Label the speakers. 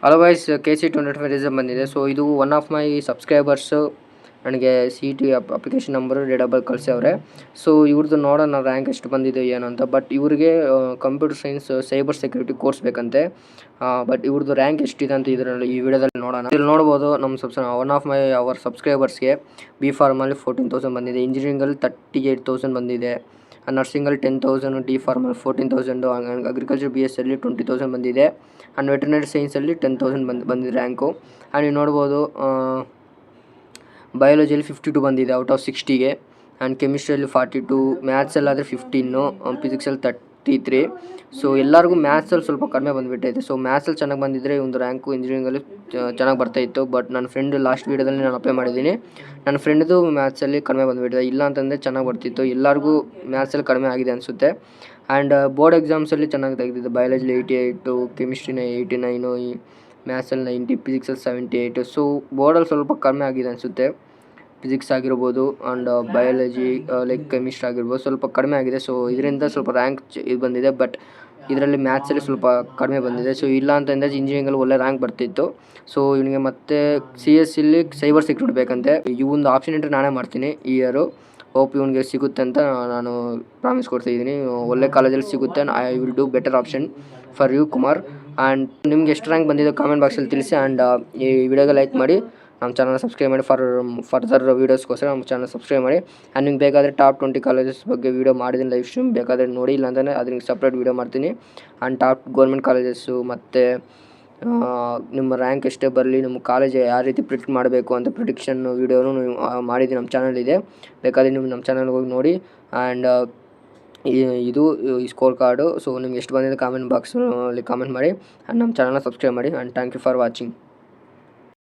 Speaker 1: Otherwise KC25 ರಿಸಮ್ ಬಂದಿದೆ. So ಇದು one of my subscribers ನನಗೆ CET application number date of birth ಕಳಿಸವ್ರೆ. So ಇವ್ರದ್ದು ನೋಡೋಣ ರ್ಯಾಂಕ್ ಎಷ್ಟು ಬಂದಿದೆ ಏನು ಅಂತ. ಬಟ್ ಇವರಿಗೆ computer science cyber security course ಬೇಕಂತೆ. ಬಟ್ ಇವ್ರದ್ದು ರ್ಯಾಂಕ್ ಎಷ್ಟಿದೆ ಅಂತ ಇದರಲ್ಲಿ ಈ ವಿಡಿಯೋದಲ್ಲಿ ನೋಡೋಣ. ಇಲ್ಲಿ ನೋಡ್ಬೋದು ನಮ್ಮ ಒನ್ ಆಫ್ ಮೈ ಅವರ್ ಸಬ್ಸ್ಕ್ರೈಬರ್ಸ್ಗೆ ಬಿ ಫಾರ್ಮಲ್ಲಿ 14,000 ಬಂದಿದೆ, ಇಂಜಿನಿಯರಿಂಗಲ್ಲಿ 38,000 ಬಂದಿದೆ, ನರ್ಸಿಂಗಲ್ಲಿ 10,000, ಡಿ ಫಾರ್ಮಲ್ಲಿ 14,000, ಅಗ್ರಿಕಲ್ಚರ್ BSc ಅಲ್ಲಿ 20,000 ಬಂದಿದೆ, ಆ್ಯಂಡ್ ವೆಟರ್ನರಿ ಸೈನ್ಸಲ್ಲಿ 10,000 ಬಂದಿದೆ ರ್ಯಾಂಕು. ಆ್ಯಂಡ್ ನೀವು ನೋಡ್ಬೋದು ಬಯಾಲಜಿಯಲ್ಲಿ 52 ಬಂದಿದೆ ಔಟ್ ಆಫ್ 60ಗೆ, ಆ್ಯಂಡ್ ಕೆಮಿಸ್ಟ್ರಿಯಲ್ಲಿ 42, ಮ್ಯಾಥ್ಸಲ್ಲಾದರೆ 15, ಫಿಸಿಕ್ಸಲ್ಲಿ 33. ಸೊ ಎಲ್ಲರಿಗೂ ಮ್ಯಾಥ್ಸಲ್ಲಿ ಸ್ವಲ್ಪ ಕಡಿಮೆ ಬಂದುಬಿಟ್ಟೈತೆ. ಸೊ ಮ್ಯಾಥ್ಸಲ್ಲಿ ಚೆನ್ನಾಗಿ ಬಂದಿದ್ದರೆ ಒಂದು ರ್ಯಾಂಕು ಇಂಜಿನಿಯರಿಂಗಲ್ಲಿ ಚೆನ್ನಾಗಿ ಬರ್ತಾಯಿತ್ತು. ಬಟ್ ನನ್ನ ಫ್ರೆಂಡ್ ಲಾಸ್ಟ್ ವೀಡಿಯೋದಲ್ಲಿ ನಾನು ಅಪ್ಲೈ ಮಾಡಿದ್ದೀನಿ, ನನ್ನ ಫ್ರೆಂಡ್ದು ಮ್ಯಾಥ್ಸಲ್ಲಿ ಕಡಿಮೆ ಬಂದುಬಿಟ್ಟಿದೆ. ಇಲ್ಲ ಅಂತಂದರೆ ಚೆನ್ನಾಗಿ ಬರ್ತಿತ್ತು. ಎಲ್ಲರಿಗೂ ಮ್ಯಾಥ್ಸಲ್ಲಿ ಕಡಿಮೆ ಆಗಿದೆ ಅನಿಸುತ್ತೆ. ಆ್ಯಂಡ್ ಬೋರ್ಡ್ ಎಕ್ಸಾಮ್ಸಲ್ಲಿ ಚೆನ್ನಾಗಿ ತೆಗೆದಿದ್ದೆ. ಬಯಾಲಜಿಲಿ 88, ಕೆಮಿಸ್ಟ್ರಿನ 89, ಮ್ಯಾಥ್ಸಲ್ಲಿ 90, ಫಿಸಿಕ್ಸಲ್ಲಿ 78. ಸೊ ಬೋರ್ಡಲ್ಲಿ ಸ್ವಲ್ಪ ಕಡಿಮೆ ಆಗಿದೆ ಅನಿಸುತ್ತೆ. ಫಿಸಿಕ್ಸ್ ಆಗಿರ್ಬೋದು ಆ್ಯಂಡ್ ಬಯಾಲಜಿ ಲೈಕ್ ಕೆಮಿಸ್ಟ್ರಿ ಆಗಿರ್ಬೋದು ಸ್ವಲ್ಪ ಕಡಿಮೆ ಆಗಿದೆ. ಸೊ ಇದರಿಂದ ಸ್ವಲ್ಪ ರ್ಯಾಂಕ್ ಇದು ಬಂದಿದೆ. ಬಟ್ ಇದರಲ್ಲಿ ಮ್ಯಾಥ್ಸಲ್ಲಿ ಸ್ವಲ್ಪ ಕಡಿಮೆ ಬಂದಿದೆ. ಸೊ ಇಲ್ಲ ಅಂತಂದರೆ ಇಂಜಿನಿಯರಿಂಗಲ್ಲಿ ಒಳ್ಳೆ ರ್ಯಾಂಕ್ ಬರ್ತಿತ್ತು. ಸೊ ಇವನಿಗೆ ಮತ್ತೆ CSCಲಿ ಸೈಬರ್ ಸೆಕ್ಯೂರಿಟಿ ಬೇಕಂತೆ. ಈ ಒಂದು ಆಪ್ಷನ್ ಇಟ್ಟರೆ ನಾನೇ ಮಾಡ್ತೀನಿ ಈ ಇಯರು. ಹೋಪ್ ಇವನಿಗೆ ಸಿಗುತ್ತೆ ಅಂತ ನಾನು ಪ್ರಾಮಿಸ್ ಕೊಡ್ತಾಯಿದ್ದೀನಿ. ಒಳ್ಳೆ ಕಾಲೇಜಲ್ಲಿ ಸಿಗುತ್ತೆ. I will do better option for you Kumar. And ನಿಮ್ಗೆ ಎಷ್ಟು ರ್ಯಾಂಕ್ ಬಂದಿದೆ ಕಾಮೆಂಟ್ ಬಾಕ್ಸಲ್ಲಿ ತಿಳಿಸಿ. ಆ್ಯಂಡ್ ಈ ವಿಡಿಯೋಗೆ ಲೈಕ್ ಮಾಡಿ, ನಮ್ಮ ಚಾನಲ್ ಸಬ್ಸ್ಕ್ರೈಬ್ ಮಾಡಿ. ಫರ್ದರ್ ವೀಡಿಯೋಸ್ಗೋಸ್ಕರ ನಮ್ಮ ಚಾನಲ್ ಸಬ್ಸ್ಕ್ರೈಬ್ ಮಾಡಿ. ಆ್ಯಂಡ್ ನಿಮ್ಗೆ ಬೇಕಾದರೆ ಟಾಪ್ 20 ಕಾಲೇಜಸ್ ಬಗ್ಗೆ ವೀಡಿಯೋ ಮಾಡಿದ್ದೀನಿ, ಲೈವ್ ಸ್ಟ್ರೀಮ್. ಬೇಕಾದರೆ ನೋಡಿ, ಇಲ್ಲ ಅಂತಂದರೆ ಅದಕ್ಕೆ ಸಪ್ರೇಟ್ ವೀಡಿಯೋ ಮಾಡ್ತೀನಿ. ಆ್ಯಂಡ್ ಟಾಪ್ ಗೌರ್ಮೆಂಟ್ ಕಾಲೇಜಸ್ಸು ಮತ್ತು ನಿಮ್ಮ ರ್ಯಾಂಕ್ ಎಷ್ಟೇ ಬರಲಿ, ನಿಮ್ಮ ಕಾಲೇಜ್ ಯಾವ ರೀತಿ ಪ್ರಿಡಿಕ್ಟ್ ಮಾಡಬೇಕು ಅಂತ ಪ್ರಿಡಿಕ್ಷನ್ ವೀಡಿಯೋನು ಮಾಡಿದ್ದೀನಿ, ನಮ್ಮ ಚಾನಲಿದೆ. ಬೇಕಾದರೆ ನೀವು ನಮ್ಮ ಚಾನಲ್ಗೆ ಹೋಗಿ ನೋಡಿ. ಆ್ಯಂಡ್ ಇದು ಈ ಸ್ಕೋರ್ ಕಾರ್ಡು. ಸೊ ನಿಮ್ಗೆ ಎಷ್ಟು ಬಂದಿದೆ ಕಾಮೆಂಟ್ ಬಾಕ್ಸಲ್ಲಿ ಕಾಮೆಂಟ್ ಮಾಡಿ. ಆ್ಯಂಡ್ ನಮ್ಮ ಚಾನಲ್ನ ಸಬ್ಸ್ಕ್ರೈಬ್ ಮಾಡಿ. And thank you for watching.